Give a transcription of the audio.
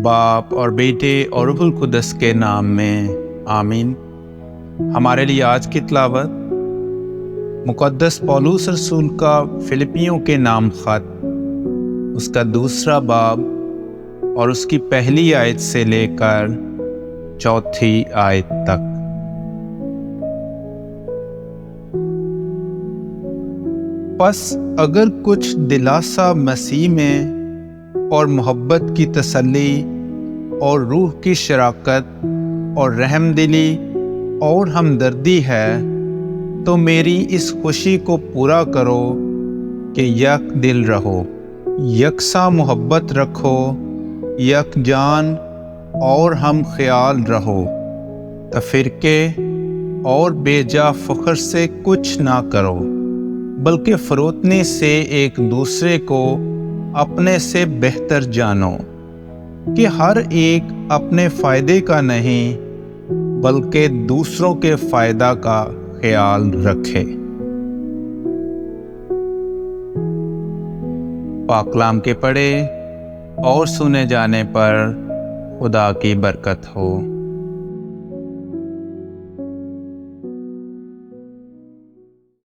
باپ اور بیٹے اور روح القدس کے نام میں آمین۔ ہمارے لیے آج کی تلاوت مقدس پولس رسول کا فلپیوں کے نام خط، اس کا 2 باب اور اس کی پہلی آیت سے لے کر 4 آیت تک۔ پس اگر کچھ دلاسا مسیح میں اور محبت کی تسلی اور روح کی شراکت اور رحم دلی اور ہمدردی ہے تو میری اس خوشی کو پورا کرو کہ یک دل رہو، یکساں محبت رکھو، یک جان اور ہم خیال رہو، تفرقے اور بے جا فخر سے کچھ نہ کرو، بلکہ فروتنی سے ایک دوسرے کو اپنے سے بہتر جانو کہ ہر ایک اپنے فائدے کا نہیں بلکہ دوسروں کے فائدہ کا خیال رکھے۔ پاک کلام کے پڑھے اور سنے جانے پر خدا کی برکت ہو۔